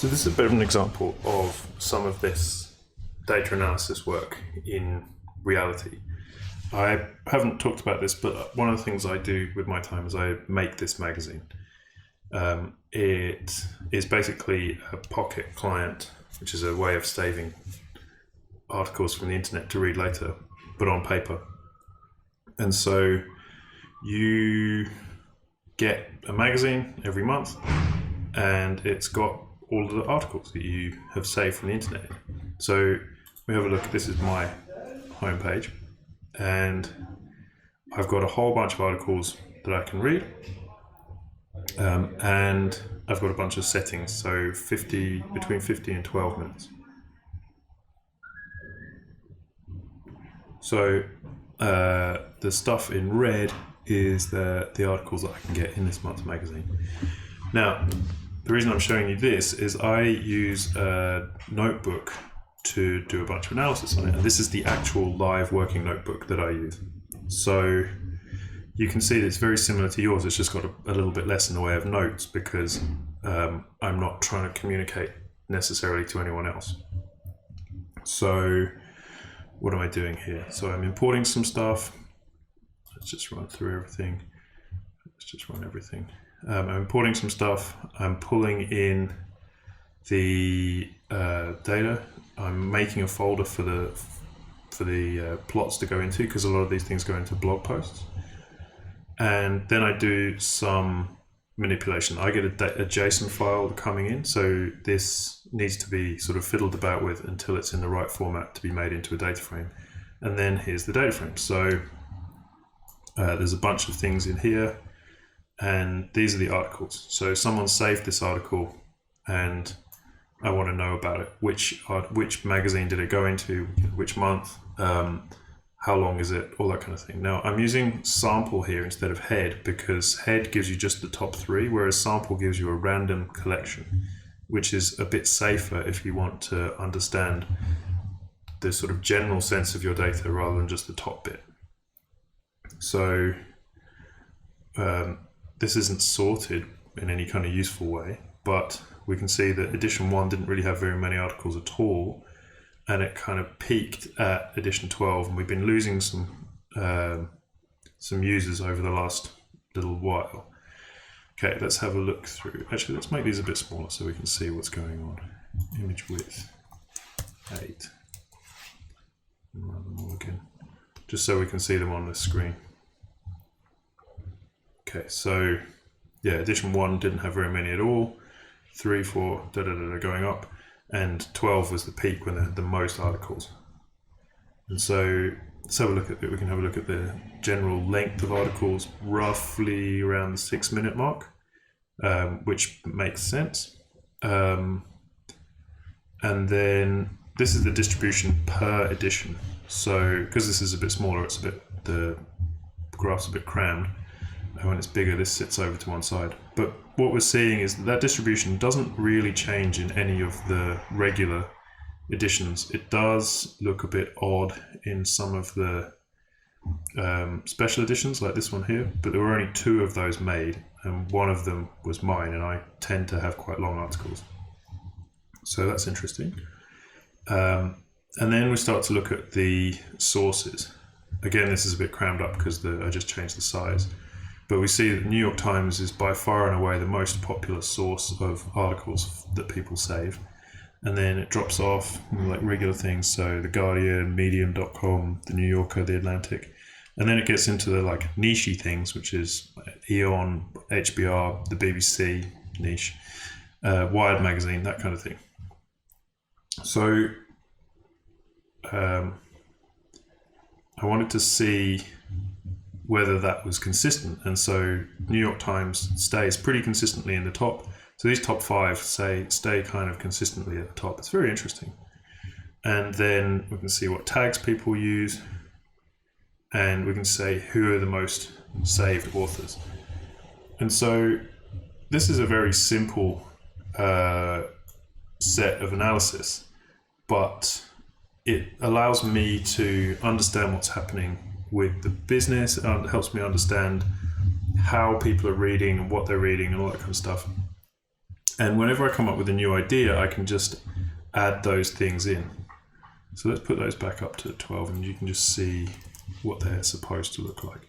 So this is a bit of an example of some of this data analysis work in reality. I haven't talked about this, but one of the things I do with my time is I make this magazine. It is basically a pocket client, which is a way of saving articles from the internet to read later, but on paper. And so you get a magazine every month, and it's got all of the articles that you have saved from the internet. So we have a look. This is my homepage, and I've got a whole bunch of articles that I can read, and I've got a bunch of settings, so between 50 and 12 minutes. So the stuff in red is the articles that I can get in this month's magazine. Now, the reason I'm showing you this is I use a notebook to do a bunch of analysis on it, and this is the actual live working notebook that I use. So you can see that it's very similar to yours. It's just got a little bit less in the way of notes because I'm not trying to communicate necessarily to anyone else. So what am I doing here? So I'm importing some stuff. Let's just run through everything. Let's just run everything. I'm importing some stuff. I'm pulling in the data. I'm making a folder for the plots to go into, because a lot of these things go into blog posts. And then I do some manipulation. I get a JSON file coming in, so this needs to be sort of fiddled about with until it's in the right format to be made into a data frame. And then here's the data frame. So there's a bunch of things in here, and these are the articles. So someone saved this article, and I want to know about it. Which magazine did it go into? Which month? How long is it? All that kind of thing. Now I'm using sample here instead of head, because head gives you just the top 3, whereas sample gives you a random collection, which is a bit safer if you want to understand the sort of general sense of your data rather than just the top bit. So this isn't sorted in any kind of useful way, but we can see that edition 1 didn't really have very many articles at all, and it kind of peaked at edition 12, and we've been losing some users over the last little while. Okay, let's have a look through. Actually, let's make these a bit smaller so we can see what's going on. Image width 8. Run them all again, just so we can see them on the screen. Okay, so yeah, edition 1 didn't have very many at all. 3, 4, going up, and 12 was the peak when they had the most articles. And so let's have a look at it. We can have a look at the general length of articles, roughly around the 6-minute mark, which makes sense. And then this is the distribution per edition. So because this is a bit smaller, the graph's a bit crammed. And when it's bigger, this sits over to one side. But what we're seeing is that distribution doesn't really change in any of the regular editions. It does look a bit odd in some of the special editions, like this one here, but there were only 2 of those made, and one of them was mine, and I tend to have quite long articles. So that's interesting. And then we start to look at the sources. Again, this is a bit crammed up because I just changed the size. But we see that New York Times is by far and away the most popular source of articles that people save. And then it drops off like regular things, so The Guardian, Medium.com, The New Yorker, The Atlantic. And then it gets into the like niche-y things, which is Eon, HBR, the BBC niche, Wired magazine, that kind of thing. So I wanted to see whether that was consistent, and so New York Times stays pretty consistently in the top. So these top 5 stay kind of consistently at the top. It's very interesting. And then we can see what tags people use, and we can say who are the most saved authors. And so this is a very simple set of analysis, but it allows me to understand what's happening with the business. It helps me understand how people are reading and what they're reading and all that kind of stuff. And whenever I come up with a new idea, I can just add those things in. So let's put those back up to 12 and you can just see what they're supposed to look like.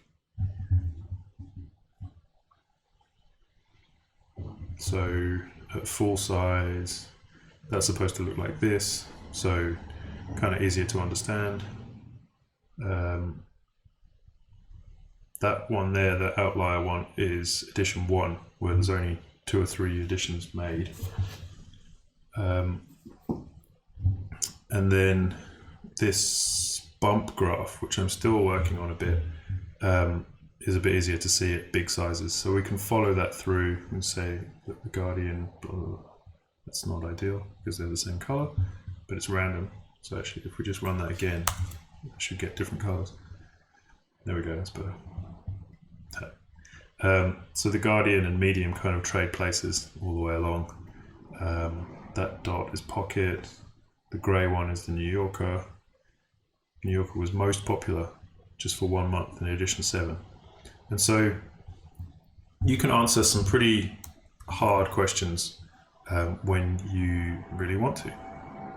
So at full size, that's supposed to look like this. So kind of easier to understand. That one there, the outlier one, is edition 1, where there's only 2 or 3 editions made. And then this bump graph, which I'm still working on a bit, is a bit easier to see at big sizes. So we can follow that through and say that the Guardian, blah, blah, blah. That's not ideal because they're the same color, but it's random. So actually, if we just run that again, I should get different colors. There we go, that's better. So the Guardian and Medium kind of trade places all the way along. That dot is Pocket. The grey one is the New Yorker. New Yorker was most popular just for 1 month in edition 7. And so you can answer some pretty hard questions when you really want to.